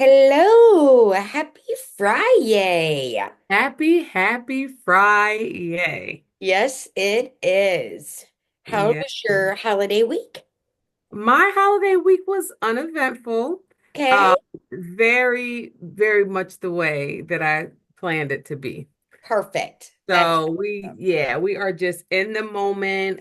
Hello, happy Friday. Happy Friday. Yes, it is. How Yeah. was your holiday week? My holiday week was uneventful. Okay, Um, very much the way that I planned it to be. perfect. That's So we are just in the moment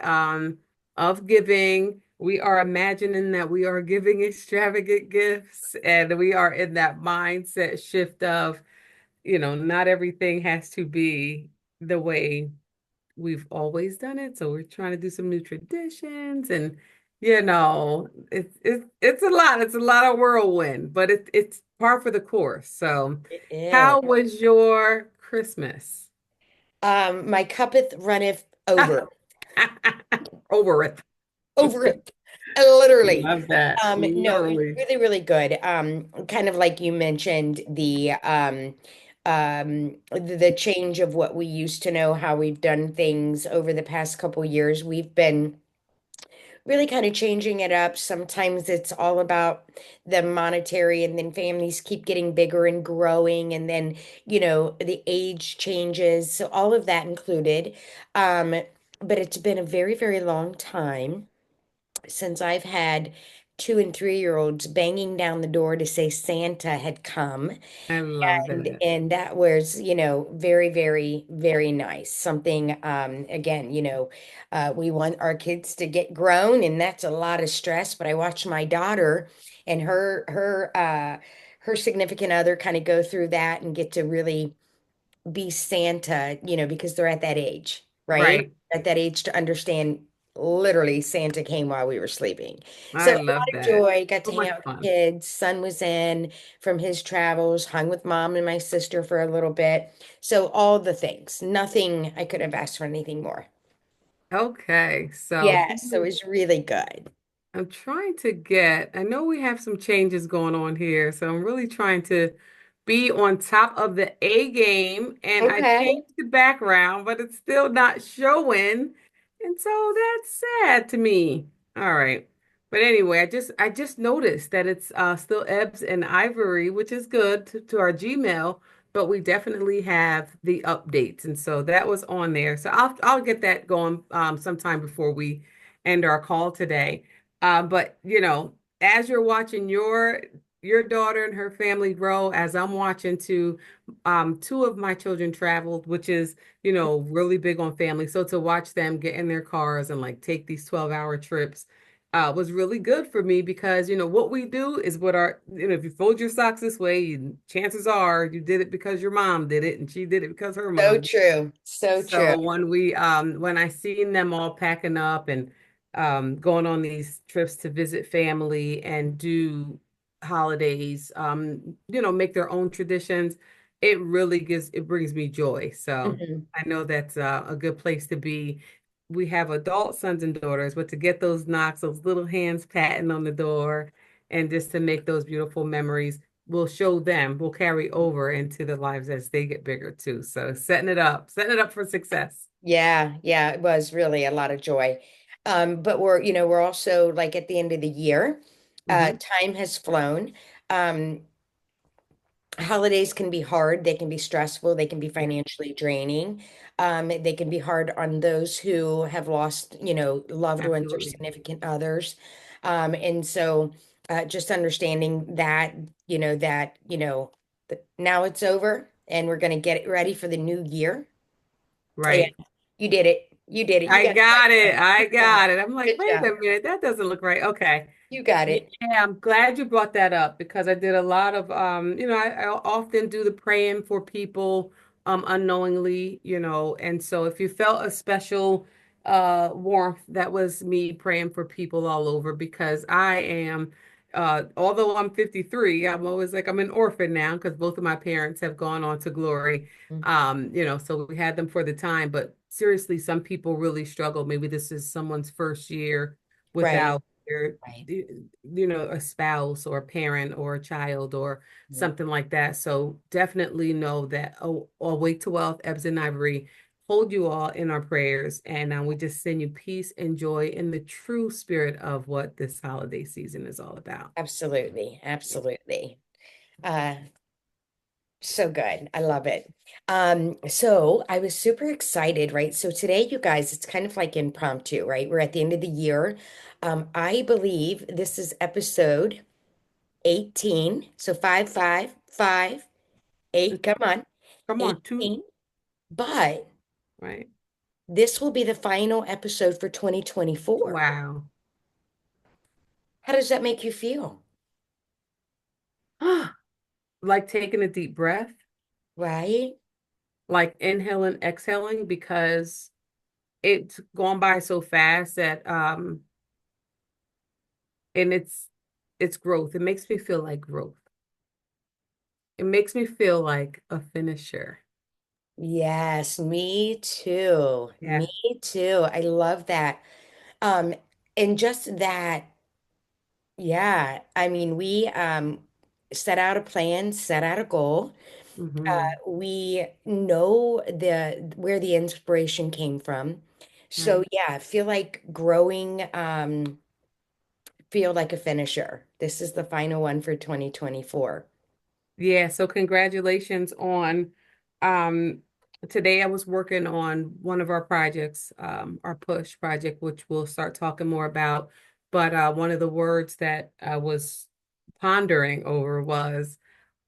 of giving. We are imagining that we are giving extravagant gifts, and we are in that mindset shift of, not everything has to be the way we've always done it. So we're trying to do some new traditions, and it's a lot. It's a lot of whirlwind, but it's par for the course. So it is. how was your Christmas? My cuppeth runneth over. Over it. Over it. Literally. Love that. No, it was Literally. really, really good. Kind of like you mentioned, the change of what we used to know, how we've done things over the past couple years. We've been really kind of changing it up. Sometimes it's all about the monetary, and then families keep getting bigger and growing, and then, the age changes. So all of that included. Um, but it's been a very, very long time since I've had 2 and 3 year olds banging down the door to say Santa had come. I love that. And that was, very, very, very nice. Something, again, we want our kids to get grown, and that's a lot of stress. But I watched my daughter and her significant other kind of go through that and get to really be Santa, because they're at that age, right? Right. At that age to understand literally Santa came while we were sleeping. So I a love lot of that. joy, got to So hang much out with the fun. kids. Son was in from his travels, hung with mom and my sister for a little bit. So all the things. Nothing I could have asked for anything more. Okay. So Yes, so it was really good. I'm trying to I know we have some changes going on here, so I'm really trying to be on top of the A game. And I Okay. changed the background, but it's still not showing. And so that's sad to me. All right. But anyway, I just noticed that it's still Ebs and Ivory, which is good to our Gmail, but we definitely have the updates. And so that was on there. So I'll get that going sometime before we end our call today. But as you're watching your daughter and her family grow, as I'm watching two of my children traveled, which is, really big on family. So to watch them get in their cars and like take these 12-hour trips was really good for me because, what we do is what if you fold your socks this way, chances are you did it because your mom did it and she did it because her So mom did. true. So true. So when I seen them all packing up and going on these trips to visit family and do holidays, make their own traditions, it brings me joy. So Mhm. I know that's a good place to be. We have adult sons and daughters, but to get those knocks, those little hands patting on the door, and just to make those beautiful memories will carry over into their lives as they get bigger too. So setting it up for success. Yeah, yeah, it was really a lot of joy. But we're also like at the end of the year. Hmm. Time has flown. Um, Holidays can be hard, they can be stressful, they can be Yeah, financially draining. They can be hard on those who have lost, loved ones or absolutely. significant others. And so just understanding that, now it's over and we're going to get it ready for the new year. And Right. you did it. You did it. You I got it got right. it. I Good job. got it. I'm like, Good wait job. a minute, that doesn't look right. Okay. You got Yeah, it. I'm glad you brought that up because I did a lot of I often do the praying for people unknowingly, and so if you felt a special warmth, that was me praying for people all over because I am although I'm 53, I'm always like I'm an orphan now because both of my parents have gone on to glory. So we had them for the time, but seriously, some people really struggle. Maybe this is someone's first year Right. without their Right. a spouse or a parent or a child or Mhm. something like that. So definitely know that Awake to Wealth, Ebs and Ivory hold you all in our prayers. And we just send you peace and joy in the true spirit of what this holiday season is all about. Absolutely. Absolutely. Uh, so good. I love it. So I was super excited, right? So today, you guys, it's kind of like impromptu, right? We're at the end of the year. I believe this is episode 18. So 5, 5, 5, 8, come on, Come on, two, 18. But right? this will be the final episode for 2024. Wow. How does that make you feel? Like taking a deep breath, Right? like inhaling, exhaling, because it's gone by so fast that and it's growth. It makes me feel like growth. It makes me feel like a finisher. Yes, me too. Yeah. Me too. I love that. Um, and just that, yeah, I mean, we set out a plan, set out a goal. Hmm. We know the where the inspiration came from. So Right. yeah, I feel like growing, feel like a finisher. This is the final one for 2024. Yeah, so congratulations on um today I was working on one of our projects, our push project, which we'll start talking more about. But one of the words that I was pondering over was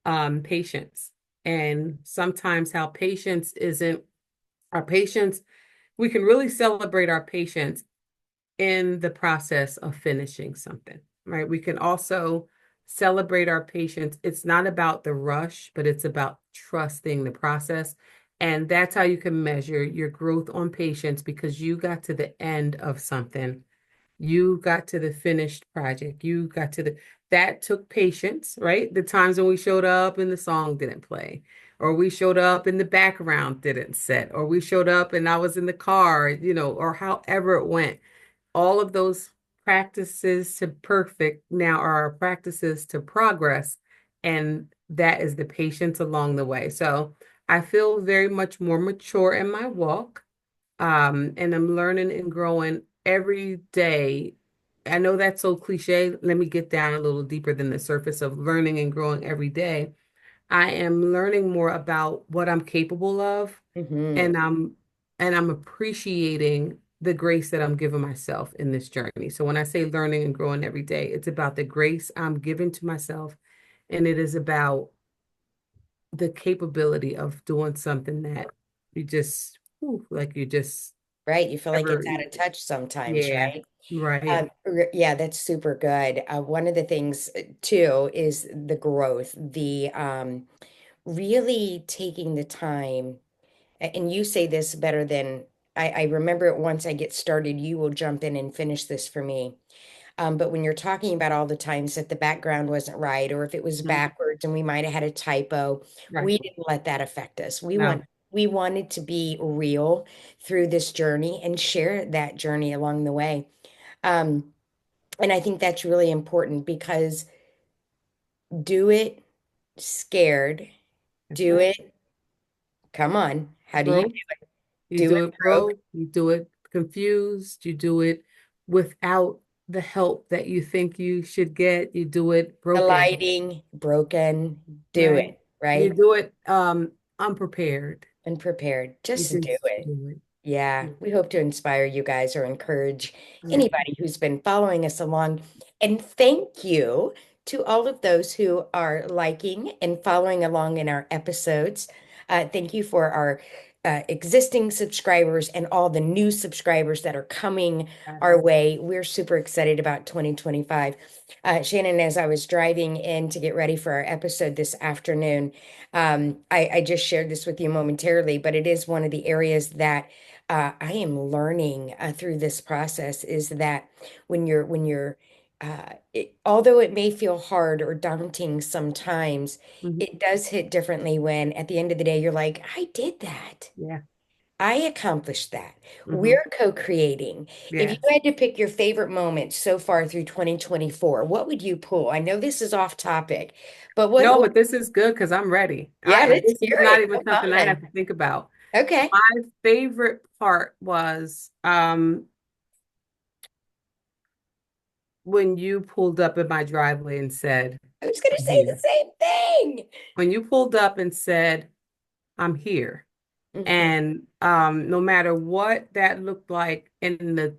patience. And sometimes how patience isn't our patience, we can really celebrate our patience in the process of finishing something, right? We can also celebrate our patience. It's not about the rush, but it's about trusting the process. And that's how you can measure your growth on patience because you got to the end of something. You got to the finished project. You got to the, that took patience, right? The times when we showed up and the song didn't play, or we showed up and the background didn't set, or we showed up and I was in the car, or however it went, all of those practices to perfect now are practices to progress. And that is the patience along the way. So I feel very much more mature in my walk. And I'm learning and growing every day. I know that's so cliche. Let me get down a little deeper than the surface of learning and growing every day. I am learning more about what I'm capable of Hmm. and I'm appreciating the grace that I'm giving myself in this journey. So when I say learning and growing every day, it's about the grace I'm giving to myself, and it is about the capability of doing something that you just like you just Right? You feel like ever it's out of touch sometimes, yeah, right? right. Yeah, that's super good. One of the things too is the growth, the really taking the time. And you say this better than I remember it once I get started, you will jump in and finish this for me. But when you're talking about all the times that the background wasn't right, or if it was Mhm. backwards and we might have had a typo, Right. we didn't let that affect us. No. We wanted to be real through this journey and share that journey along the way. Um, and I think that's really important because do it scared, That's do right. it. Come on, how do you Broke. You do do it it broke? broke, you do it confused, you do it without the help that you think you should get, you do it The broken, lighting broken, do right? it, You right? do it unprepared. And prepared. You Just do just it. do it. Yeah, Yeah. we hope to inspire you guys or encourage Yeah. anybody who's been following us along. And thank you to all of those who are liking and following along in our episodes. Thank you for our existing subscribers and all the new subscribers that are coming our way. We're super excited about 2025. Shannon, as I was driving in to get ready for our episode this afternoon, I just shared this with you momentarily, but it is one of the areas that I am learning through this process is that although it may feel hard or daunting sometimes, Mhm. it does hit differently when at the end of the day you're like, I did that. Yeah. I accomplished that. Hmm. We're co-creating. If you Yes. had to pick your favorite moment so far through 2024, what would you pull? I know this is off topic, but No, but this is good because I'm ready. yeah, let's This is hear not it. even Come something I have on. to think about. Okay. My favorite part was when you pulled up in my driveway and said, I was going to I'm say the here. same thing. When you pulled up and said, I'm here. Hmm. And no matter what that looked like in the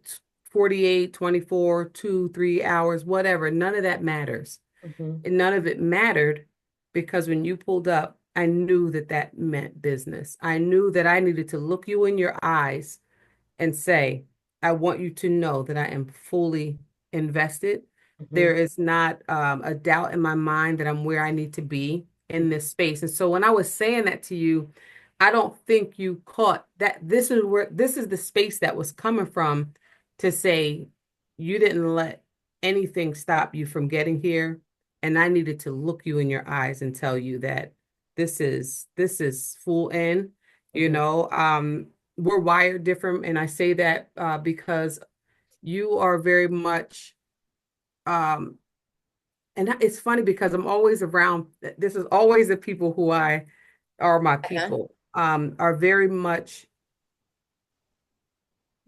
48, 24, 2, 3 hours, whatever, none of that matters. Hmm. And none of it mattered because when you pulled up, I knew that that meant business. I knew that I needed to look you in your eyes and say, I want you to know that I am fully invested. Hmm. There is not a doubt in my mind that I'm where I need to be in this space. And so when I was saying that to you, I don't think you caught that this is the space that was coming from to say you didn't let anything stop you from getting here. And I needed to look you in your eyes and tell you that this is full in, you Hmm. know. We're wired different, and I say that because you are very much and it's funny because I'm always around, this is always the people who I are my Uh-huh. people, are very much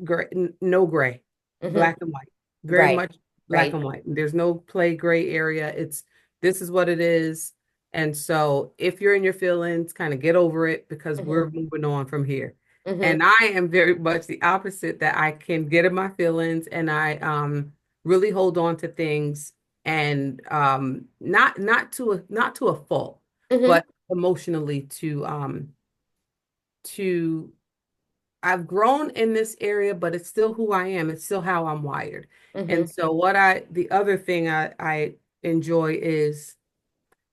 gray, no gray, Hmm. black and white, very Right. much black Right. and white. There's no play gray area. It's this is what it is. And so if you're in your feelings, kind of get over it because Hmm. we're moving on from here. Hmm. And I am very much the opposite, that I can get in my feelings and I really hold on to things, and not to a fault, Hmm. but emotionally to I've grown in this area, but it's still who I am. It's still how I'm wired. Hmm. And so the other thing I enjoy is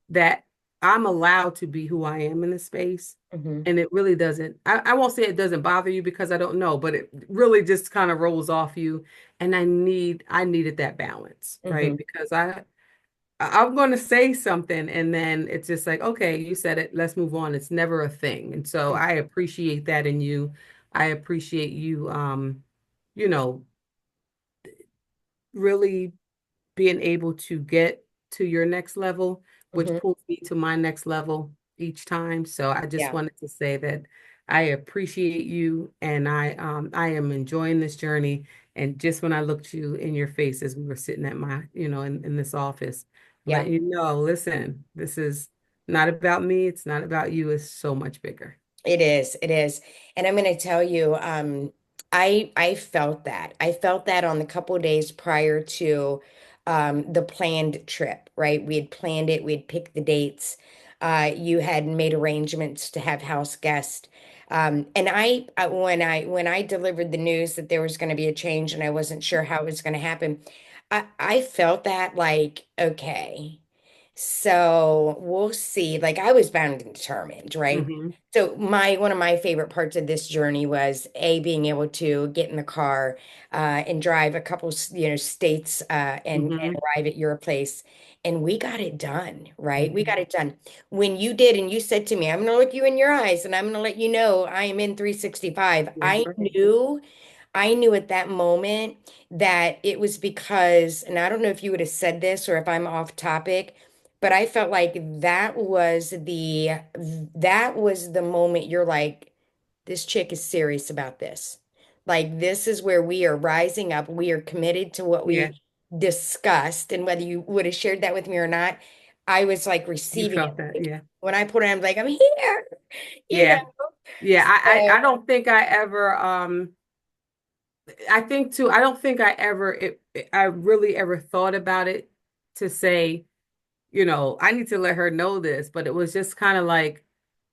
that I'm allowed to be who I am in this space. Hmm. And it really doesn't, I won't say it doesn't bother you because I don't know, but it really just kind of rolls off you. And I needed that balance, right? Hmm. Because I'm going to say something and then it's just like, okay, you said it, let's move on. It's never a thing. And so I appreciate that in you. I appreciate you, you know, really being able to get to your next level, which Hmm. pulls me to my next level each time. So I just Yeah. wanted to say that I appreciate you, and I am enjoying this journey. And just when I looked you in your face as we were sitting at my, in this office, Yeah. let you know, listen, this is not about me, it's not about you, it's so much bigger. It is. It is. And I'm going to tell you, I felt that. I felt that on the couple of days prior to the planned trip, right? We had planned it, we had picked the dates. You had made arrangements to have house guests. And when I delivered the news that there was going to be a change and I wasn't sure how it was going to happen, I felt that like, okay. So we'll see. Like I was bound and determined, right? Hmm. So my one of my favorite parts of this journey was being able to get in the car and drive a couple states and Hmm. arrive at your place. And we got it done, right? We got Hmm. it done. When you did and you said to me, I'm gonna look you in your eyes and I'm gonna let you know I am in 365. That's right. I knew at that moment that it was because, and I don't know if you would have said this or if I'm off topic, but I felt like that was the moment you're like, this chick is serious about this. Like this is where we are rising up. We are committed to what Yeah, we discussed, and whether you would have shared that with me or not, I was like you receiving it. felt that. Like, Yeah. when I put it, I'm like, I'm here, you know. Yeah. Yeah, I So don't think I ever I think too, I don't think I really ever thought about it to say, I need to let her know this, but it was just kind of like,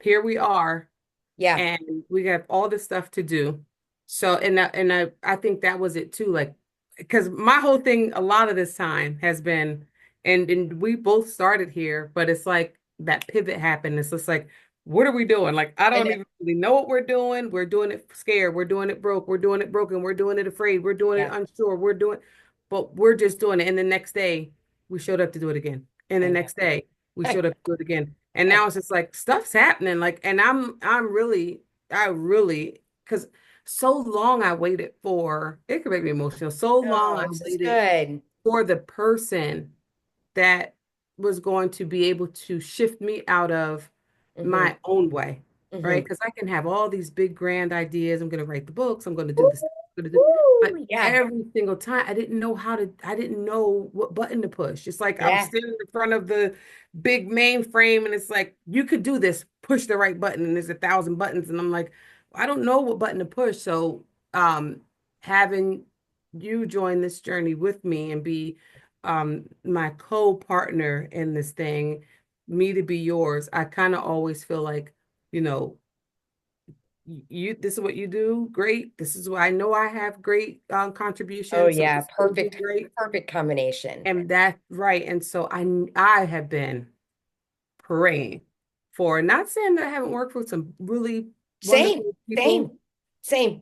here we are, yeah, and we have all this stuff to do. So, and I think that was it too, like, because my whole thing a lot of this time has been, and we both started here, but it's like that pivot happened. It's just like, what are we doing? Like, I I don't know. even really know what we're doing. We're doing it scared. We're doing it broke. We're doing it broken. We're doing it afraid. We're doing it Yeah, unsure. But we're just doing it. And the next day, we showed up to do it again. And the I know. next day, we I showed up to do it again. And know. now it's just like stuff's happening. Like, and I really, because so long I waited for, it could make me emotional. So long Oh, I this is waited good. for the person that was going to be able to shift me out of Hmm. my own way, Hmm. right? Because I can have all these big grand ideas. I'm going to write the books. I'm going to do this. gonna do. But Woo, yeah, every single time, I didn't know what button to push. It's like I'm yeah. standing in front of the big mainframe, and it's like you could do this. Push the right button, and there's 1,000 buttons, and I'm like, I don't know what button to push. So, having you join this journey with me and be my co-partner in this thing, me to be yours, I kind of always feel like, you know, you this is what you do, great. This is what I know I have great Oh contributions, so yeah, this is what you do perfect, great. perfect combination. And that right. And so I have been praying for, not saying that I haven't worked with some really Same, wonderful people, same, same.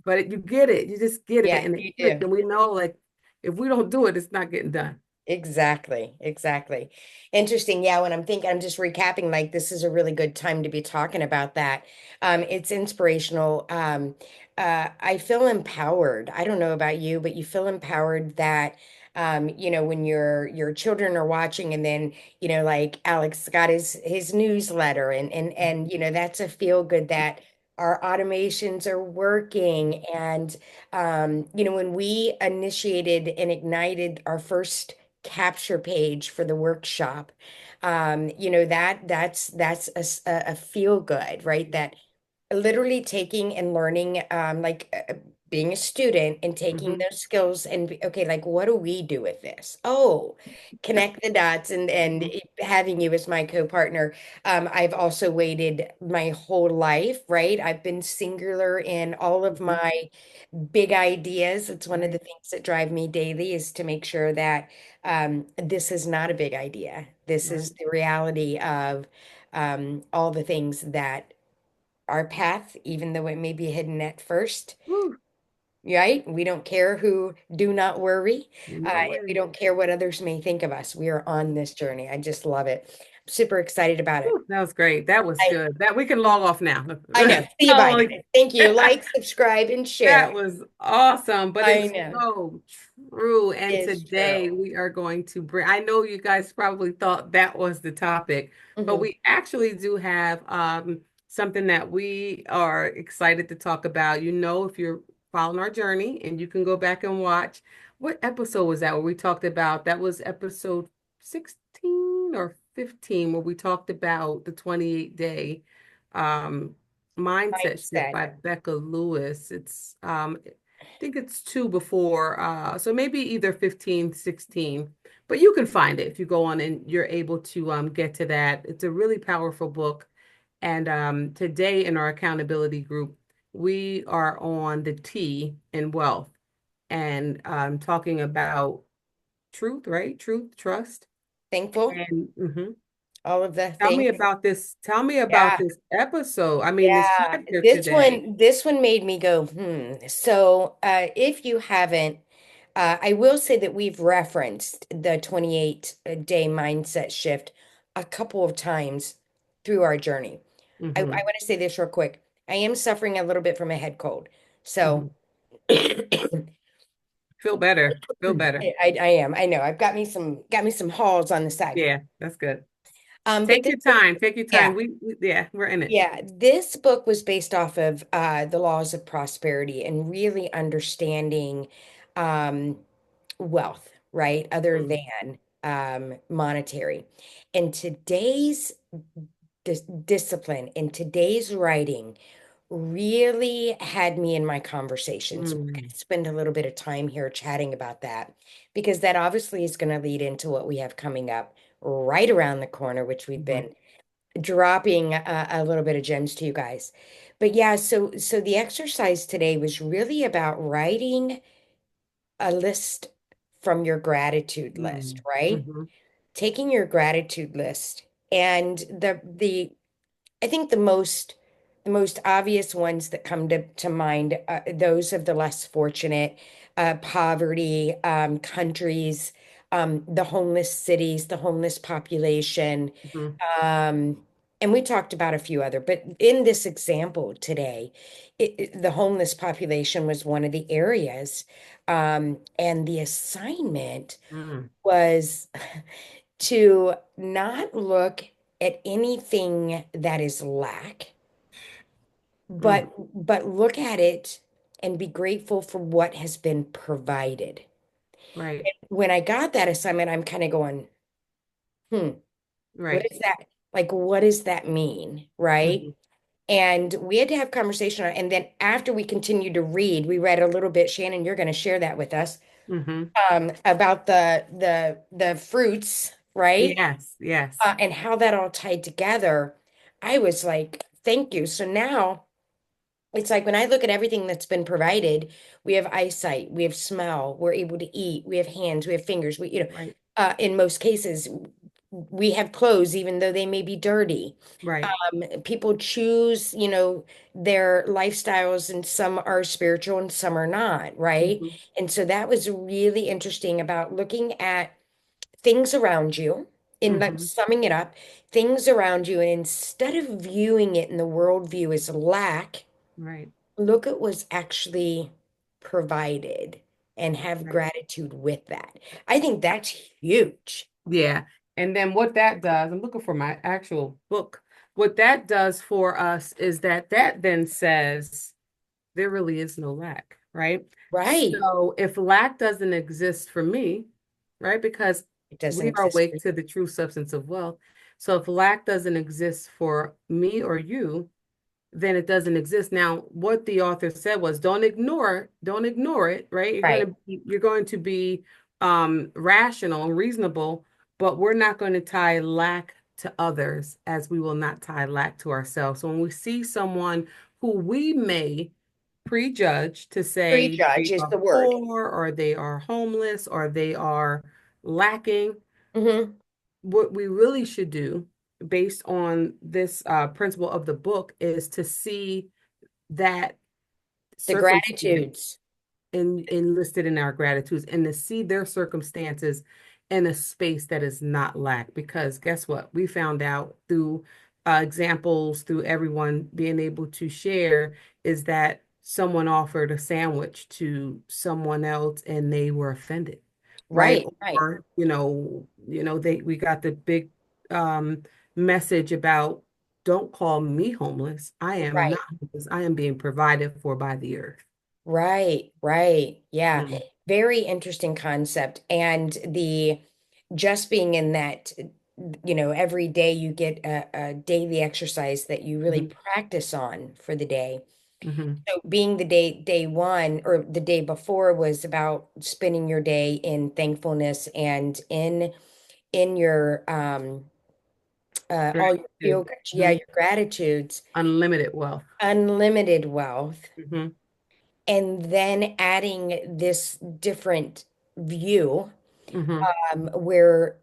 but you get it. You just get it Yeah, and it you clicks. do. And we know like if we don't do it, it's not getting done. Exactly, exactly. Interesting. Yeah, when I'm thinking, I'm just recapping, like this is a really good time to be talking about that. It's inspirational. I feel empowered. I don't know about you, but you feel empowered that when your children are watching and then, like Alex got his newsletter and that's a feel good that our automations are working. And when we initiated and ignited our first capture page for the workshop. That's a feel good, right? That literally taking and learning, being a student and taking Mhm. those skills and okay, like what do we do with this? Oh, connect the dots and Mhm. having you as my co-partner. I've also waited my whole life, right? I've been singular in all of Mhm. my big ideas. It's one of the Right. things that drive me daily is to make sure that this is not a big idea. This is Right. the reality of all the things that our path, even though it may be hidden at first, Whew. right? We don't care who, do not worry. No We way. don't care what others may think of us. We are on this journey. I just love it. I'm super excited about it. Whew, that was great. That was I, good. That we can log off now. I know. See you, I'm bye. like, Thank you. Like, subscribe, and share. that was awesome, but I it's know. so true. And It's today true. we are going to bring, I know you guys probably thought that was the topic, but Mhm. we actually do have something that we are excited to talk about. You know, if you're following our journey, and you can go back and watch, what episode was that where we talked about, that was episode 16 or 15, where we talked about the 28-day Mindset Shift Mindset. by Becca Lewis. It's I think it's two before, so maybe either 15, 16. But you can find it if you go on and you're able to get to that. It's a really powerful book. And today in our accountability group, we are on the T in wealth, and talking about truth, right? Truth, trust. Thankful. And All of the things. Tell me about Yeah. this episode. I mean, this Yeah. chapter This today. one, this one made me go, hmm. So, if you haven't, I will say that we've referenced the 28-day mindset shift a couple of times through our journey. I Hmm. want to say this real quick. I am suffering a little bit from a head cold. So, Hmm. Feel better. Feel better. I am. I know. I've got me some halls on the side. Yeah, that's good. But Take this your book, time. Take your time. yeah. Yeah, we're in it. Yeah, this book was based off of the laws of prosperity and really understanding um, wealth, right? Other Mm, than monetary. And today's discipline in today's writing really had me in my conversation. So we're going mm, to spend a little bit of time here chatting about that because that obviously is going to lead into what we have coming up right around the corner, which we've mhm, been dropping a little bit of gems to you guys. But yeah, so the exercise today was really about writing a list from your gratitude list, mm, right? mhm, Taking your gratitude list and the I think the most obvious ones that come to mind, those of the less fortunate, poverty, countries, the homeless cities, the homeless population, mhm, um, and we talked about a few other, but in this example today, the homeless population was one of the areas. And the assignment mm, was to not look at anything that is lack, mm, but look at it and be grateful for what has been provided. Right. When I got that assignment, I'm kind of going, hmm, what Right. is that? Like, what does that mean? Right? Hmm. And we had to have conversation on it. And then after we continued to read, we read a little bit. Shannon, you're going to share that with us, Hmm. about the fruits, right? Yes. Yes. And how that all tied together. I was like, thank you. So now it's like when I look at everything that's been provided, we have eyesight, we have smell, we're able to eat, we have hands, we have fingers, Right. in most cases, we have clothes, even though they may be dirty. Right. People choose, their lifestyles, and some are spiritual and some are not, right? Hmm. And so that was really interesting about looking at things around you, in like Hmm. summing it up, things around you, and instead of viewing it in the worldview as lack, Right. look at what's actually provided and have Right. gratitude with that. I think that's huge. Yeah. And then what that does, I'm looking for my actual book. What that does for us is that then says there really is no lack, right? Right. So if lack doesn't exist for me, right? Because It doesn't we are exist for awake you. to the true substance of wealth. So if lack doesn't exist for me or you, then it doesn't exist. Now, what the author said was don't ignore it, right? Right. You're going to be rational and reasonable, but we're not going to tie lack to others as we will not tie lack to ourselves. So when we see someone who we may prejudge to say Prejudge they is are the word. poor or they are homeless or they are lacking, Hmm. what we really should do based on this principle of the book is to see that The circumstance gratitudes. enlisted in our gratitudes and to see their circumstances in a space that is not lack. Because guess what? We found out through examples, through everyone being able to share, is that someone offered a sandwich to someone else and they were offended, right? Right, right, Or, they we got the big um message about don't call me homeless. I am not right, homeless. I am being provided for by the earth. right, right. Yeah. Mm. Very interesting concept. And the just being in that, every day you get a daily exercise that you really Mhm. practice on for the day. Mhm. So being the day one or the day before was about spending your day in thankfulness and in your all your feel Gratitude. good, yeah, Mhm. your gratitudes, Unlimited wealth. unlimited wealth, Mhm. and then adding this different view, Mhm. where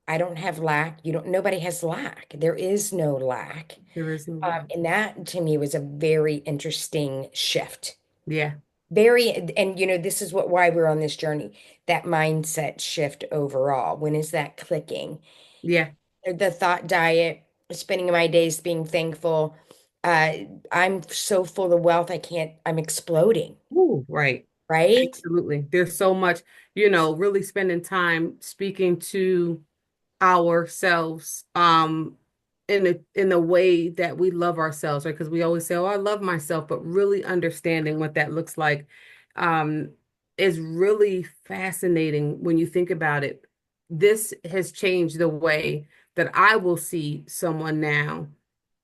I don't have lack, nobody has lack. There is no lack. There is no lack. And that to me was a very interesting shift. Yeah. Very, and this is why we're on this journey, that mindset shift overall. When is that clicking? Yeah. The thought diet, spending my days being thankful. Uh, I'm so full of wealth, I'm exploding, Ooh, right. right? Absolutely. There's so much, really spending time speaking to ourselves in a way that we love ourselves, right? Because we always say, oh, I love myself, but really understanding what that looks like um is really fascinating when you think about it. This has changed the way that I will see someone now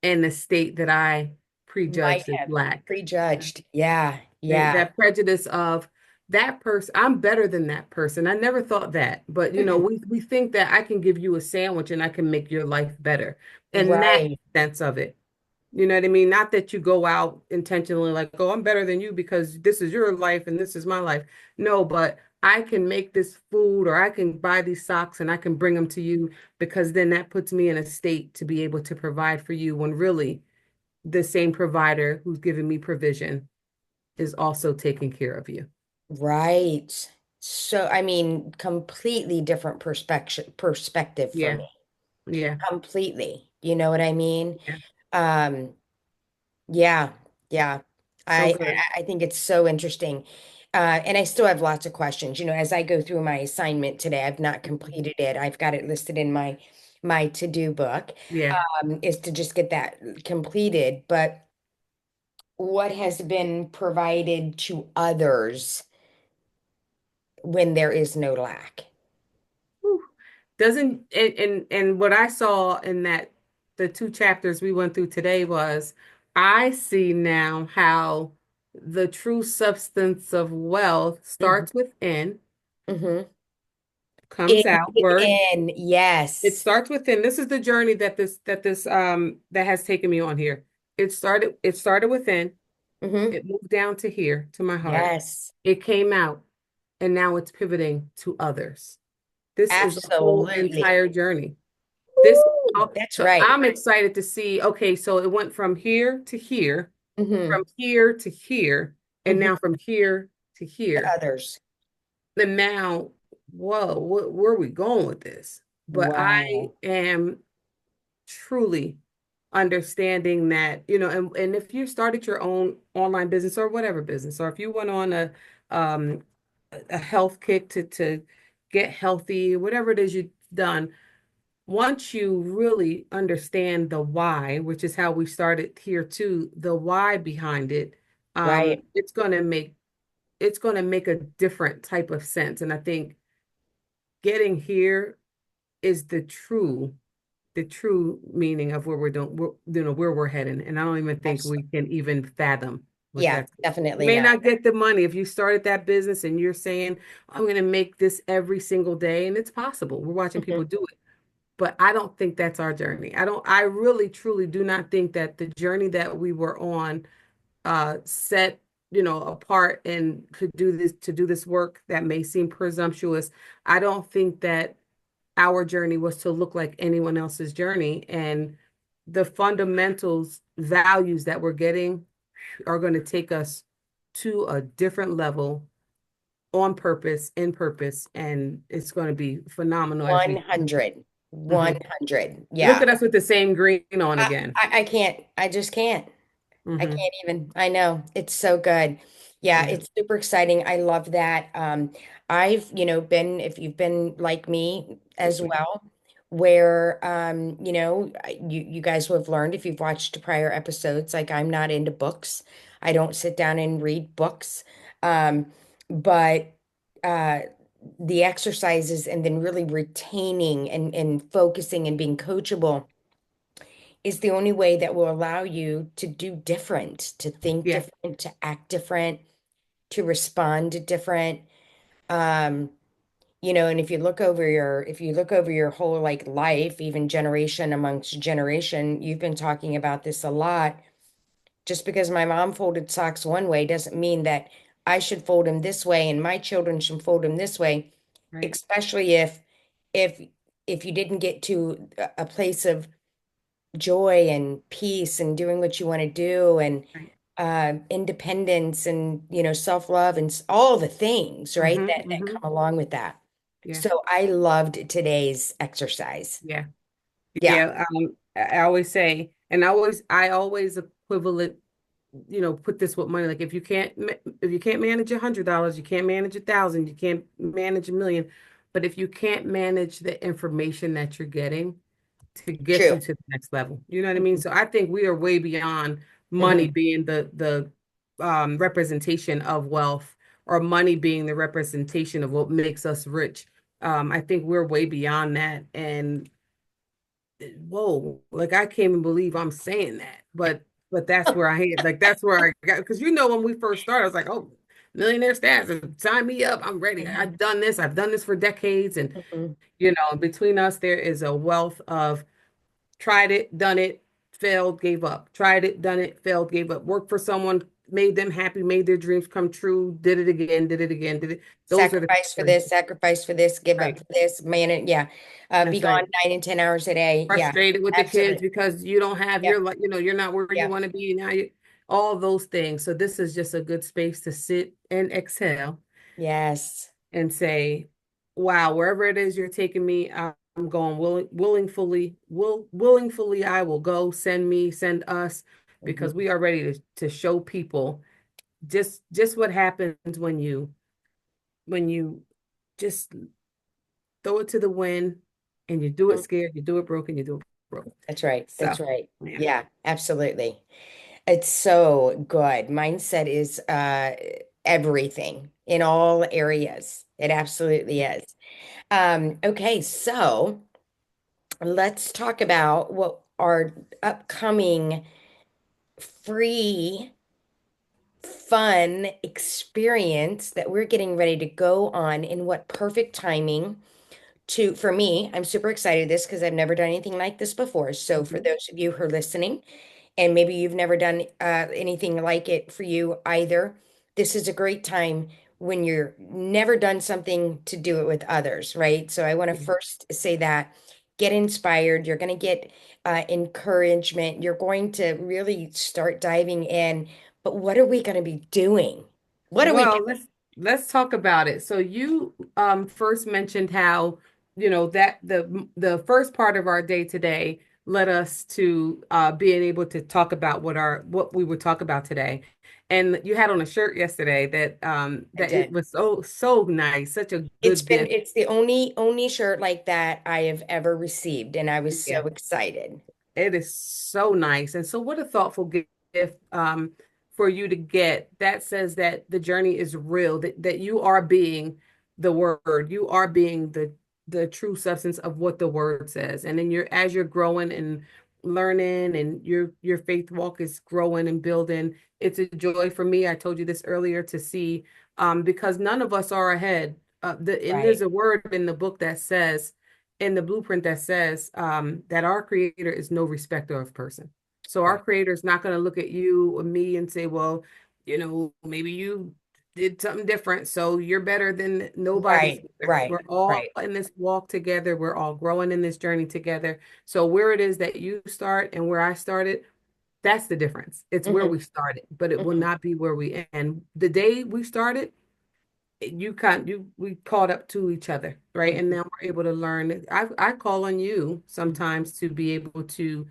in the state that I Might prejudged as have black. prejudged. Yeah, Right? yeah. That prejudice of that person, I'm better than that person. I never thought that. But Mm-mm. we think that I can give you a sandwich and I can make your life better. And that Right, sense of it. You know what I mean? Not that you go out intentionally like, oh, I'm better than you because this is your life and this is my life. No, but I can make this food or I can buy these socks and I can bring them to you because then that puts me in a state to be able to provide for you when really the same provider who's giving me provision is also taking care of you. right. So, I mean, completely different perspective for Yeah, me. yeah, Completely. You know what I mean? yeah. Um, yeah, yeah. So I good. I think it's so interesting. And I still have lots of questions. As I go through my assignment today, I've not completed it. I've got it listed in my to-do book, Yeah. is to just get that completed. But what has been provided to others when there is no lack. Whew. Doesn't and what I saw in that the two chapters we went through today was I see now how the true substance of wealth Hmm. starts within, Hmm. comes outward. Within, It yes. starts within. This is the journey that has taken me on here. It started within. Hmm. It moved down to here, to my heart. Yes, It came out, and now it's pivoting to others. This is a whole absolutely. entire journey. This, Woo, that's so right. I'm excited to see, okay, so it went Hmm. from here to here, and Hmm. now from here to here. Others. And now, whoa, where are we going with this? But I Wow. am truly understanding that, and if you started your own online business or whatever business, or if you went on um a health kick to get healthy, whatever it is you've done, once you really understand the why, which is how we started here too, the why behind it, Right. it's going to make a different type of sense. And I think getting here is the true meaning of where we're doing, where we're heading. And I don't even think we Absolutely. can even fathom what Yeah, that's. You definitely may not. not get the money if you started that business and you're saying, I'm going to make this every single day. And it's possible. We're watching people Mhm. do it. But I don't think that's our journey. I really, truly do not think that the journey that we were on set, apart and to do this work that may seem presumptuous. I don't think that our journey was to look like anyone else's journey. And the fundamentals, values that we're getting are going to take us to a different level on purpose, in purpose, and it's going to be phenomenal as we. 100. Mhm. 100. Look Yeah. at us with the same green on again. I can't. I just can't. I Hmm. can't even. I know. It's so good. Yeah, Yeah. it's super exciting. I love that. I've, been, if you've been like me as well, where you guys will have learned if you've watched prior episodes, like I'm not into books. I don't sit down and read books. But uh the exercises and then really retaining and focusing and being coachable is the only way that will allow you to do different, to think Yeah. different, to act different, to respond different. Um, and if you look over your whole like life, even generation amongst generation, you've been talking about this a lot. Just because my mom folded socks one way doesn't mean that I should fold them this way and my children should fold them this way, Right. especially if if you didn't get to a place of joy and peace and doing what you want to do and Right. independence and self-love and all the things, right, Hmm. that Hmm. come along with that. Yeah. So I loved today's exercise. Yeah. Yeah. Yeah. I always say, and I always equivalent, put this with money. Like if you can't manage $100, you can't manage 1,000, you can't manage 1,000,000. But if you can't manage the information that you're getting to get True. you to the next level, you know what I mean? Mhm. So I think we are way beyond money Mhm. being the representation of wealth, or money being the representation of what makes us rich. I think we're way beyond that. And whoa, like I can't even believe I'm saying that. But that's where I had, like that's where I got, because when we first started, I was like, oh, millionaire status, sign me up. I'm ready. Mhm. I've done this for decades. And Mhm. between us, there is a wealth of tried it, done it, failed, gave up. Tried it, done it, failed, gave up. Worked for someone, made them happy, made their dreams come true, did it again, did it again, did it. Those are the stories. Sacrifice for this, give up Right. for this, man. Yeah. Be That's gone right. 9 and 10 hours a day. Yeah, Frustrated with the kids absolutely. because you don't have Yep. your, like, you're not where you Yep. want to be now. All those things. So this is just a good space to sit and exhale Yes. and say, wow, wherever it is you're taking me, I'm going willingly, I will go. Send me, send us, because Mhm. we are ready to show people just what happens when you just throw it to the wind, and you do it Mhm. scared, you do it broken, you do it broke. That's right. So That's right. yeah. Yeah, absolutely. It's so good. Mindset is everything in all areas. It absolutely is. Okay, so let's talk about what our upcoming free fun experience that we're getting ready to go on, and what perfect timing to for me. I'm super excited this because I've never done anything like this before. So for Mhm. those of you who are listening, and maybe you've never done anything like it for you either, this is a great time when you're never done something to do it with others, right? So I want to Yeah. first say that get inspired. You're going to get encouragement. You're going to really start diving in. But what are we going to be doing? What are we Well, doing? let's talk about it. So you first mentioned how, that the first part of our day today led us to being able to talk about what we would talk about today. And you had on a shirt yesterday I that it did. was so nice, such a good gift. It's the only shirt like that I have ever received, and I was so Yeah. excited. It is so nice. And so what a thoughtful gift for you to get that says that the journey is real, that you are being the word, you are being the true substance of what the word says. And then you're as you're growing and learning and your faith walk is growing and building. It's a joy for me. I told you this earlier to see because none of us are ahead. And there's Right, a word in the book that says in the blueprint that says that our creator is no respecter of person. So our right, creator is not going to look at you or me and say, well, maybe you did something different, so you're better than nobody's right, better. right, We're all right. in this walk together. We're all growing in this journey together. So where it is that you start and where I started, that's the difference. It's where Hmm. we started, but it will Hmm. not be where we end. The day we started, we caught up to each other, right? And Hmm. now we're able to learn. I call on you sometimes to be able to,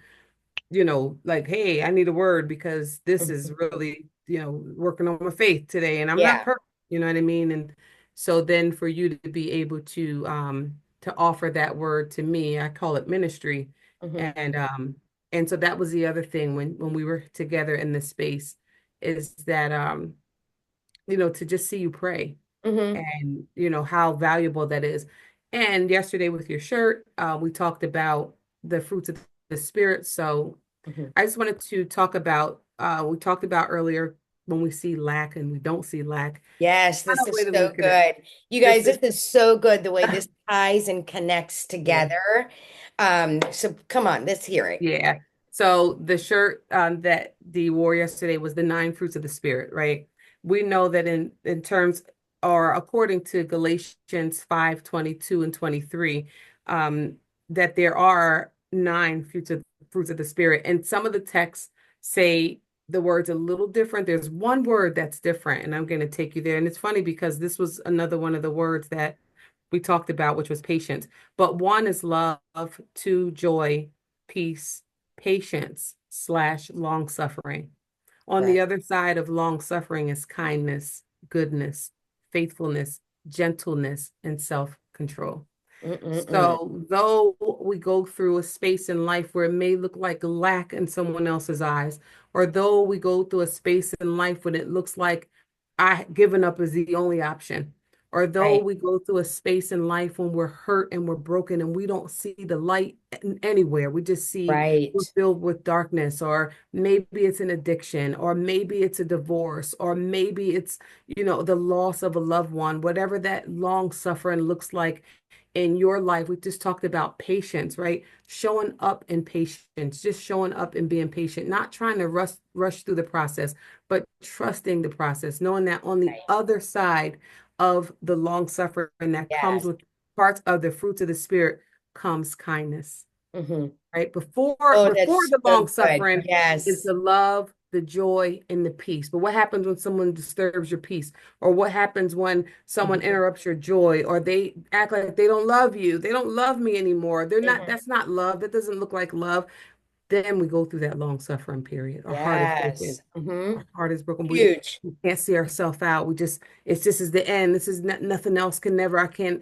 like, hey, I need a word because this is Hmm. really, working on my faith today and I'm not Yeah. perfect, you know what I mean? And so then for you to be able to offer that word to me, I call it ministry. Hmm. And so that was the other thing when we were together in this space is that to just see you pray Hmm. and how valuable that is. And yesterday with your shirt, we talked about the fruits of the spirit. So Hmm. I just wanted to talk about we talked about earlier when we see lack and we don't see lack. Yes, this Kind of way is to so look at it. good. You guys, This this is is so good the way this ties and connects yeah. together. So come on, let's hear it. Yeah. So the shirt that Dee wore yesterday was the nine fruits of the spirit, right? We know that in terms or according to Galatians 5:22 and 23, that there are nine fruits of the spirit. And some of the texts say the words a little different. There's one word that's different, and I'm going to take you there. And it's funny because this was another one of the words that we talked about, which was patience. But one is love, two, joy, peace, patience slash long suffering. On the Right. other side of long suffering is kindness, goodness, faithfulness, gentleness, and self control. Mm-mm-mm. So, though we go through a space in life where it may look like lack in someone else's eyes, or though we go through a space in life when it looks like I giving up is the only option, or though Right, we go through a space in life when we're hurt and we're broken and we don't see the light anywhere, we just see we're right, filled with darkness, or maybe it's an addiction, or maybe it's a divorce, or maybe it's, the loss of a loved one, whatever that long suffering looks like in your life. We just talked about patience, right? Showing up in patience, just showing up and being patient, not trying to rush through the process, but trusting the process, knowing that on the right. other side of the long suffering that comes Yes. with parts of the fruits of the spirit comes kindness, Hmm. right? Before Oh, before that's the so long good. suffering is Yes. the love, the joy, and the peace. But what happens when someone disturbs your peace? Or what happens when someone Hmm. interrupts your joy? Or they act like they don't love you? They don't love me anymore. They're not, Hmm. that's not love. That doesn't look like love. Then we go through that long suffering period. Our heart is broken. Yes. Hmm. Our heart is broken. Huge. We can't see ourselves out. It's this is the end. This is nothing else can never, I can't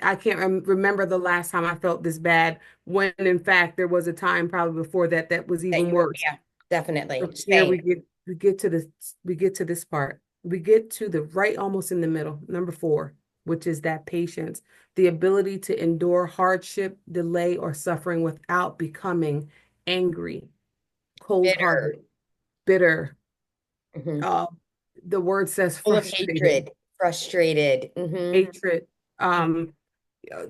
remember the last time I felt this bad when in fact there was a time probably before that that was That even you were, worse. yeah, definitely. So here we Same. get. we get to this, we get to this part. We get to the right almost in the middle, number four, which is that patience, the ability to endure hardship, delay, or suffering without becoming angry, Bitter. cold-hearted, bitter. Hmm. Uh, the word says Full of frustrated, hatred, frustrated. hatred, um,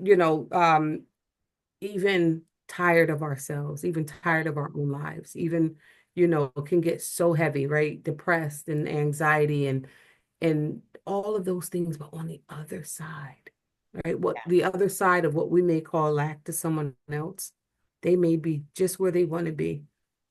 you know, even tired of ourselves, even tired of our own lives, even, can get so heavy, right? Depressed and anxiety and all of those things, but on the other side, right? What the other side of what we may call lack to someone else, they may be just where they want to be.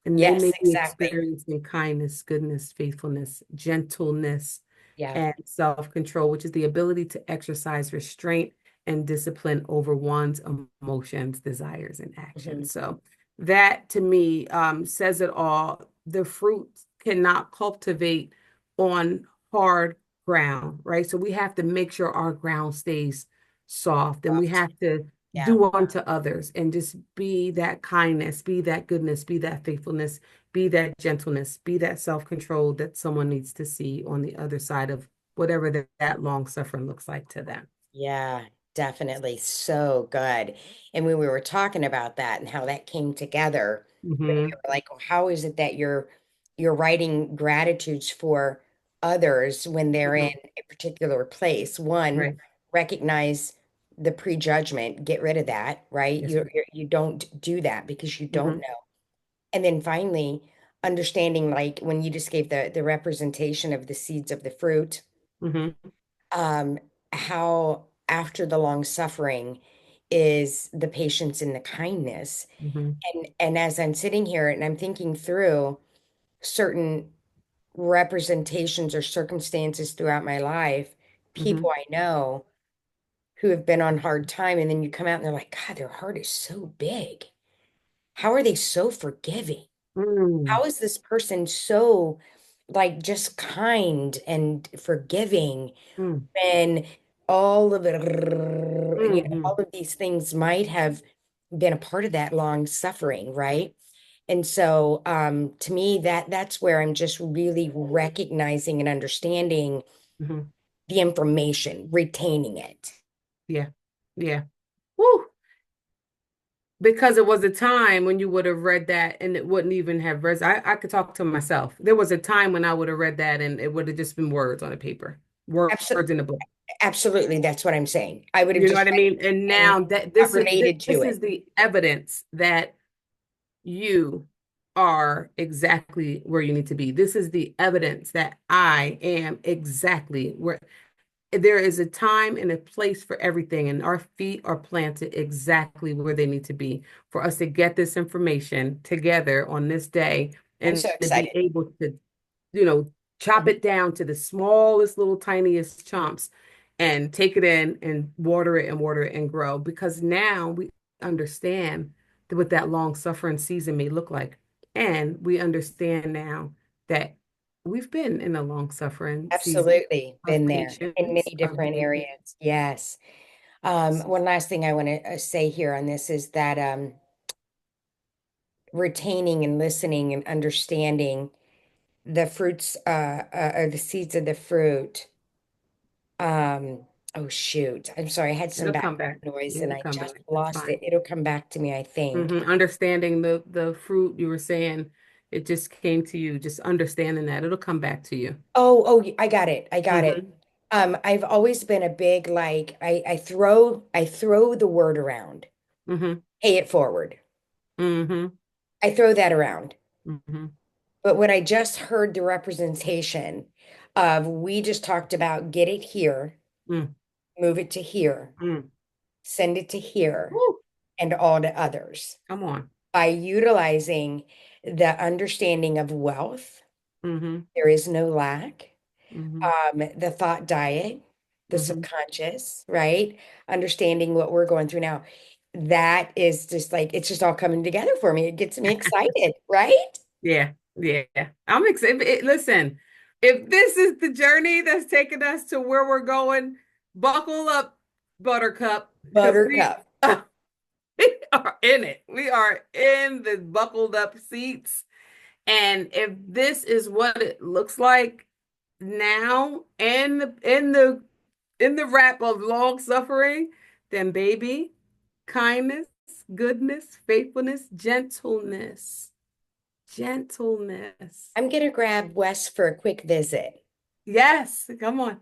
And they Yes, may be exactly. experiencing kindness, goodness, faithfulness, gentleness, Yeah. and self-control, which is the ability to exercise restraint and discipline over one's emotions, desires, and Hmm. actions. So that to me says it all. The fruit cannot cultivate on hard ground, right? So we have to make sure our ground stays soft and we Soft. have to Yeah. do unto others and just be that kindness, be that goodness, be that faithfulness, be that gentleness, be that self-control that someone needs to see on the other side of whatever that long suffering looks like to them. Yeah, definitely. So good. And when we were talking about that and how that came together, when we Hmm. were like, "Oh, how is it that you're writing gratitudes for others when they're in Hmm. a particular place?" One, Right. recognize the prejudgment, get rid of that, right? Yes. You don't do that because you don't Hmm. know. And then finally, understanding like when you just gave the representation of the seeds of the fruit, Hmm. um, how after the long suffering is the patience and the kindness. Hmm. And as I'm sitting here and I'm thinking through certain representations or circumstances throughout my life, Hmm. people I know who have been on hard time, and then you come out and they're like, God, their heart is so big. How are they so forgiving? Mm. How is this person so like just kind and forgiving Mm. when all of it, all Hmm. of these things might have been a part of that long suffering, right? And so, to me, that's where I'm just really recognizing and understanding Hmm. the information, retaining it. Yeah. Yeah. Woo. Because it was a time when you would have read that and it wouldn't even have I could talk to myself. There was a time when I would have read that and it would have just been words on a paper, Absolutely, words in a book. absolutely, that's what I'm saying. I would have You know just what I read mean? it And and now that not related to this it. is the evidence that you are exactly where you need to be. This is the evidence that I am exactly where there is a time and a place for everything, and our feet are planted exactly where they need to be for us to get this information together on this day I'm and so to be excited. able to, you know, chop Mhm. it down to the smallest little tiniest chunks and take it in and water it and grow because now we understand what that long suffering season may look like. And we understand now that we've been in a long suffering season Absolutely of been there in patience, many of different being areas. Yes. patient. One last thing I want to say here on this is that retaining and listening and understanding the fruits or the seeds of the fruit. Oh shoot. I'm sorry. I had some It'll background come back. noise and It'll I come just back. That's lost it. fine. It'll come back to me, I think. Understanding the fruit you were saying, it just came to you. Just understanding that it'll come back to you. Oh, I got it. I got it. Hmm. I've always been a big like I throw the word around. Hmm. Pay it forward. Hmm. I throw that around. Hmm. But when I just heard the representation of we just talked about get it here, Mm. move it to here, Mm. send it to here, Woo. and all to others. Come on. By utilizing the understanding of wealth, Hmm. there is no lack. Hmm. The thought diet, the Hmm. subconscious, right? Understanding what we're going through now. That is just like it's just all coming together for me. It gets me excited, right? Yeah. Yeah. I'm excited. Listen, if this is the journey that's taking us to where we're going, buckle up, Buttercup, because Buttercup. we are in it. We are in the buckled up seats And if this is what it looks like now in the wrap of long suffering, then baby, kindness, goodness, faithfulness, gentleness, gentleness. I'm gonna grab Wes for a quick visit. Yes, come on.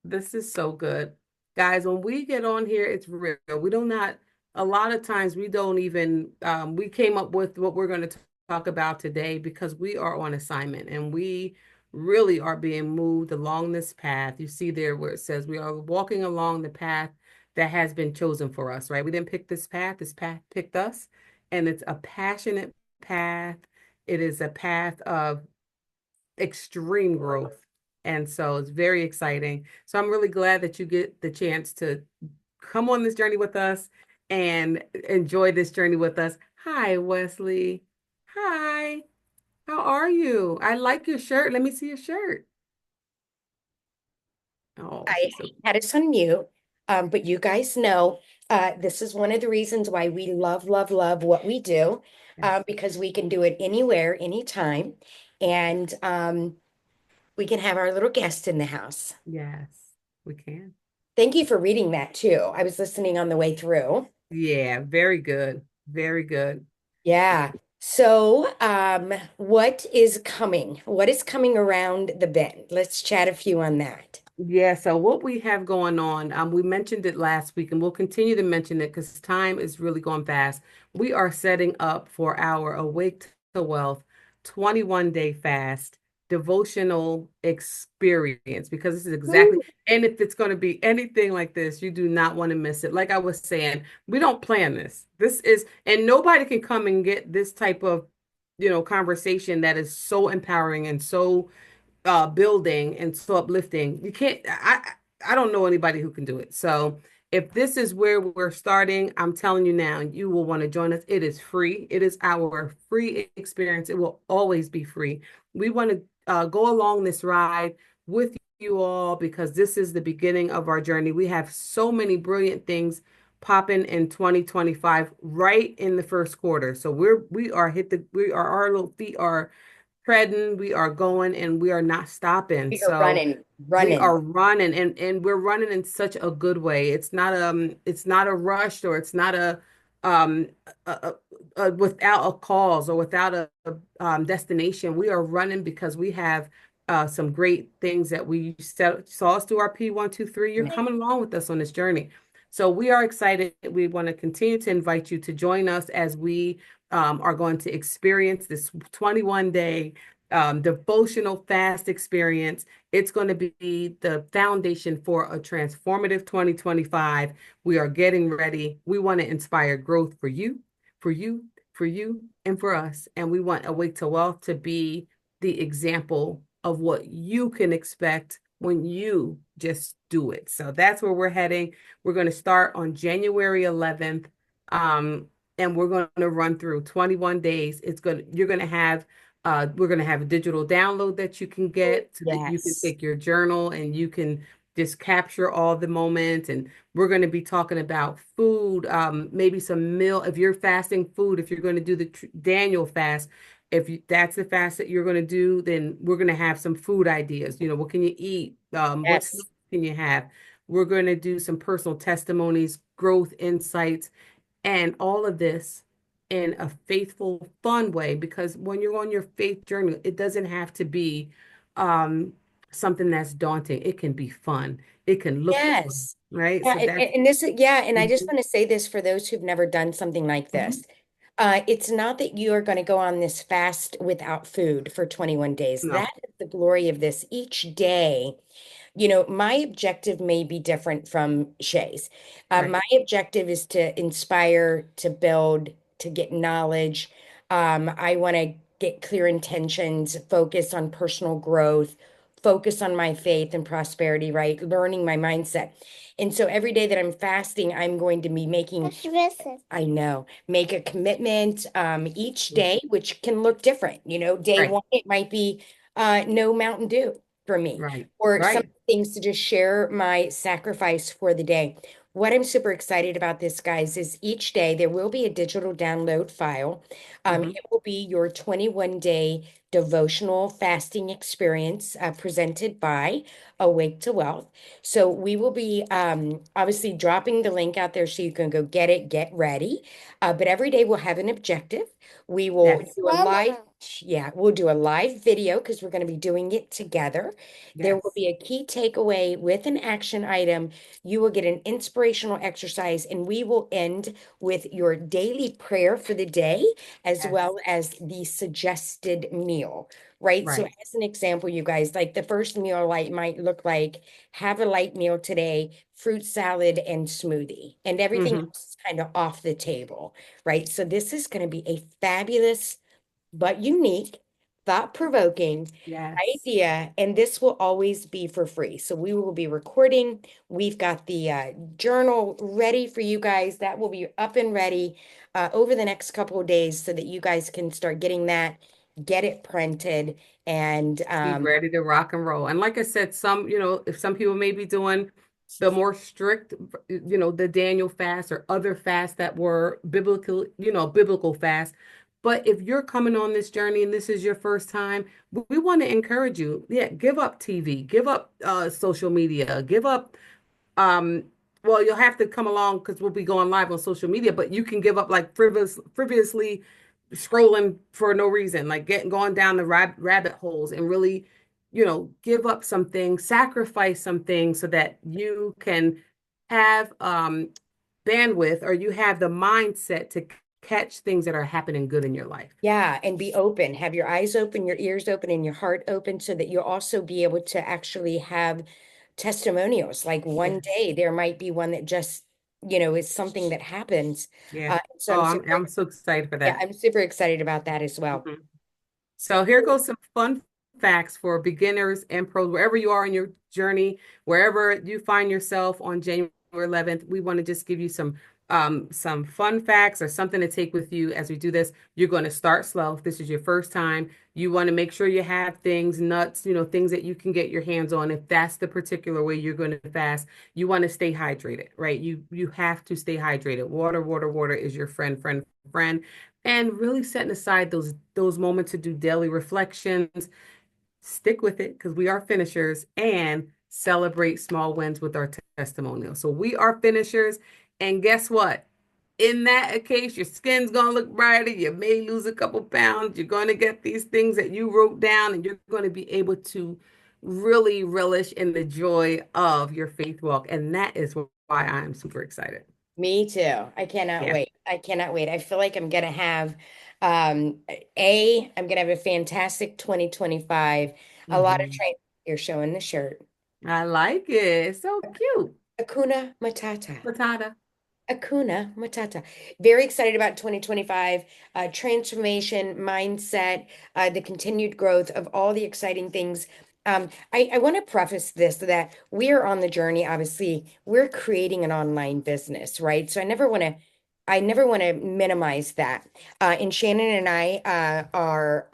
This is so good. Guys, when we get on here, it's real. We do not, a lot of times we don't even, we came up with what we're going to talk about today because we are on assignment and we really are being moved along this path. You see there where it says we are walking along the path that has been chosen for us, right? We didn't pick this path picked us, and it's a passionate path. It is a path of extreme growth. And so it's very exciting. So I'm really glad that you get the chance to come on this journey with us and enjoy this journey with us. Hi, Wesley. Hi. How are you? I like your shirt. Let me see your shirt. Oh, I she's so had us on mute, but you guys know this is one of the reasons why we love, love, love what we do, yes. because we can do it anywhere, anytime, and we can have our little guest in the house. Yes, we can. Thank you for reading that too. I was listening on the way through. Yeah, very good. Very good. Yeah. So, what is coming? What is coming around the bend? Let's chat a few on that. Yeah, so what we have going on, we mentioned it last week and we'll continue to mention it because time is really going fast. We are setting up for our Awake to Wealth 21-day fast devotional experience because this is exactly, Woo. and if it's going to be anything like this, you do not want to miss it. Like I was saying, we don't plan this. This is, and nobody can come and get this type of, conversation that is so empowering and so building and so uplifting. You can't I don't know anybody who can do it. So if this is where we're starting, I'm telling you now, you will want to join us. It is free. It is our free experience. It will always be free. We want to go along this ride with you all because this is the beginning of our journey. We have so many brilliant things popping in 2025 right in the first quarter. So we are our little feet are treading, we are going, and we are not stopping. We are So running, we running. are running, and we're running in such a good way. It's not a rush, or it's not um without a cause or without a destination. We are running because we have some great things that we saw us do our P123. You're coming along with us on this journey. So we are excited. We want to continue to invite you to join us as we are going to experience this 21-day devotional fast experience. It's going to be the foundation for a transformative 2025. We are getting ready. We want to inspire growth for you, for you, for you, and for us. And we want Awake to Wealth to be the example of what you can expect when you just do it. So that's where we're heading. We're going to start on January 11th. And we're going to run through 21 days. You're going to have we're going to have a digital download that you can get so that you can Yes. take your journal and you can just capture all the moments. And we're going to be talking about food, maybe some meal. If you're fasting food, if you're going to do the Daniel fast, that's the fast that you're going to do, then we're going to have some food ideas. What can you eat? What Yes. snacks can you have? We're going to do some personal testimonies, growth insights, and all of this in a faithful, fun way, because when you're on your faith journey, it doesn't have to be um, something that's daunting. It can be fun. It can look fun, Yes. right? Yeah, So that's and this, yeah, and I just Mhm. want to say this for those who've never done something like Mhm. this. It's not that you are going to go on this fast without food for 21 days. No, That is the glory of this. Each day, my objective may be different from Shay's. right. My objective is to inspire, to build, to get knowledge. I want to get clear intentions, focus on personal growth, focus on my faith and prosperity, right? Learning my mindset. And so every day that I'm fasting, I'm going to be making, I know, make a commitment each day, which can look different. Day Right, one, it might be no Mountain Dew for me right, or some right. things to just share my sacrifice for the day. what I'm super excited about this, guys, is each day there will be a digital download file. Hmm. It will be your 21-day devotional fasting experience presented by Awake2Wealth. So we will be obviously dropping the link out there so you can go get it, get ready. But every day we'll have an objective. We will Yes. do a live, yeah, we'll do a live video because we're going to be doing it together. There will Yes. be a key takeaway with an action item. You will get an inspirational exercise, and we will end with your daily prayer for the day, as Yes. well as the suggested meal, right? So, Right. as an example, you guys, like the first meal light might look like have a light meal today, fruit salad and smoothie, and everything Hmm. else is kind of off the table, right? So, this is going to be a fabulous but unique, thought-provoking Yes. idea, and this will always be for free. So we will be recording. We've got the journal ready for you guys. That will be up and ready over the next couple of days so that you guys can start getting that, get it printed, and Be ready to rock and roll. And like I said, if some people may be doing the more strict, the Daniel fast or other fasts that were biblical fast. But if you're coming on this journey and this is your first time, we want to encourage you. Yeah, give up TV, give up social media, give up um well, you'll have to come along because we'll be going live on social media, but you can give up like frivolously scrolling for no reason, like getting going down the rabbit holes and really, give up some things, sacrifice some things so that you can have bandwidth or you have the mindset to catch things that are happening good in your life. yeah, and be open. Have your eyes open, your ears open, and your heart open so that you'll also be able to actually have testimonials. Like one Yes. day there might be one that just, is something that happens. Yeah. So Oh, I'm I'm super, I'm so excited for yeah, that. I'm super excited about that as well. Mhm. So here goes some fun facts for beginners and pros, wherever you are in your journey, wherever you find yourself on January 11th. We want to just give you some fun facts or something to take with you as we do this. You're going to start slow. If this is your first time, you want to make sure you have things, nuts, things that you can get your hands on. If that's the particular way you're going to fast, you want to stay hydrated, right? You have to stay hydrated. Water, water, water is your friend, friend, friend, and really setting aside those moments to do daily reflections. Stick with it because we are finishers, and celebrate small wins with our testimonial. So we are finishers, and guess what? In that case, your skin's gonna look brighter. You may lose a couple pounds. You're gonna get these things that you wrote down, and you're going to be able to really relish in the joy of your faith walk. And that is why I'm super excited. Me too. I cannot Yeah. wait. I cannot wait. I feel like I'm gonna have I'm gonna have a fantastic 2025. A lot of Mhm. training. You're showing the shirt. I like it. So cute. Akuna Matata. Patata. Akuna Matata. Very excited about 2025, transformation, mindset, the continued growth of all the exciting things. I want to preface this that we are on the journey. Obviously, we're creating an online business, right? So I never want to minimize that. And Shannon and I are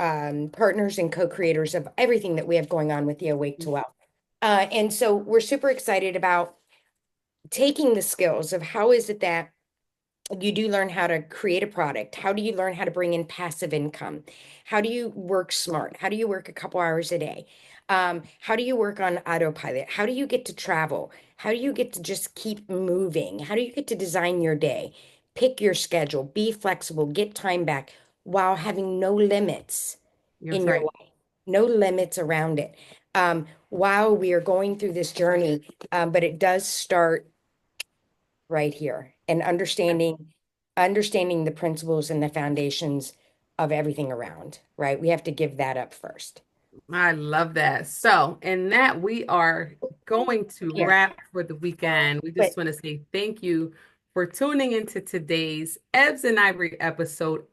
partners and co-creators of everything that we have going on with the Awake to Wealth. And so we're super excited about taking the skills of how is it that you do learn how to create a product. How do you learn how to bring in passive income? How do you work smart? How do you work a couple hours a day? How do you work on autopilot? How do you get to travel? How do you get to just keep moving? How do you get to design your day? Pick your schedule, be flexible, get time back while having no limits That's in your right. life, no limits around it. While we are going through this journey, but it does start right here and understanding the principles and the foundations of everything around, right? We have to give that up first. I love that. So, in that, we are going to Here, wrap for the weekend. We but just want to say thank you for tuning into today's Ebs and Ivory episode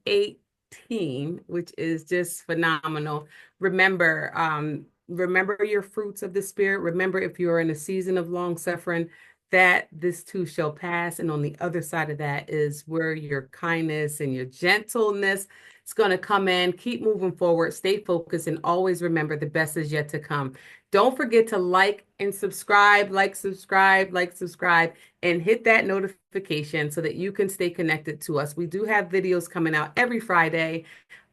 18, which is just phenomenal. Remember your fruits of the spirit. Remember, if you're in a season of long suffering, that this too shall pass. And on the other side of that is where your kindness and your gentleness, it's going to come in. Keep moving forward, stay focused, and always remember the best is yet to come. Don't forget to like and subscribe, subscribe, and hit that notification so that you can stay connected to us. We do have videos coming out every Friday,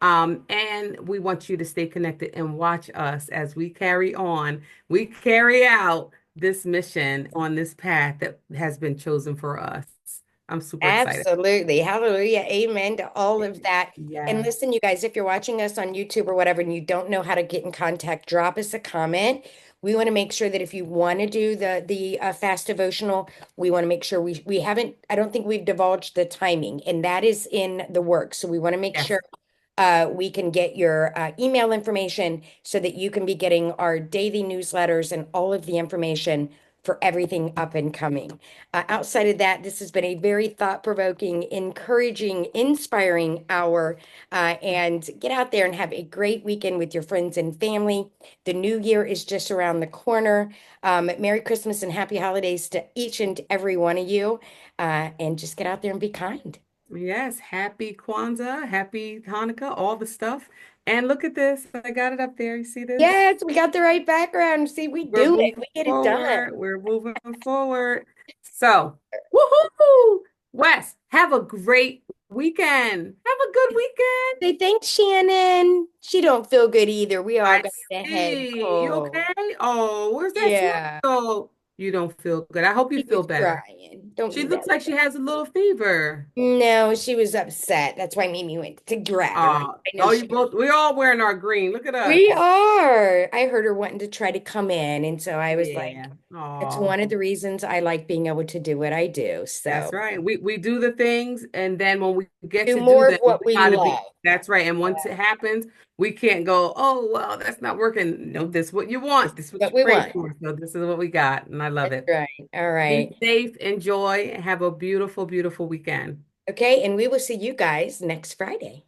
and we want you to stay connected and watch us as we carry on. We carry out this mission on this path that has been chosen for us. I'm super excited. Absolutely. Hallelujah. Amen to all of that. And Yes. listen, you guys, if you're watching us on YouTube or whatever, and you don't know how to get in contact, drop us a comment. We want to make sure that if you want to do the fast devotional, we want to make sure we haven't, I don't think we've divulged the timing, and that is in the works. So we want to make Yes. sure we can get your email information so that you can be getting our daily newsletters and all of the information for everything up and coming. Outside of that, this has been a very thought-provoking, encouraging, inspiring hour. And get out there and have a great weekend with your friends and family. The new year is just around the corner. Merry Christmas and happy holidays to each and every one of you. And just get out there and be kind. Yes, happy Kwanzaa, happy Hanukkah, all the stuff. And look at this. I got it up there. You see this? Yes, we got the right background. See, we We're do it. moving We get it done. forward. We're moving forward. So, woohoo! Wes, have a great weekend. Have a good weekend. Say thanks, Shannon. She don't feel good either. We all I got the head see. You cold. okay? Oh, where's that smile? Yeah, Oh, you don't feel good. I hope you she feel was better. crying. Don't She do that. looks like she has a little fever. No, she was upset. That's why Mimi went to grab her. I know Oh, you she. both, we're all wearing our green. Look at us. We are. I heard her wanting to try to come in, and so I was like, Yeah. that's Oh. one of the reasons I like being able to do what I do. That's So right. We do the things, and then when we get do to do more of them, we what we gotta be. love. That's right. And once it happens, we can't go, oh, well, that's not working. No, this is what you This want. is This is what what you we prayed want. for. So this is what we got, and I love That's it. right. All Be right. safe, enjoy, have a beautiful, beautiful weekend. Okay, and we will see you guys next Friday.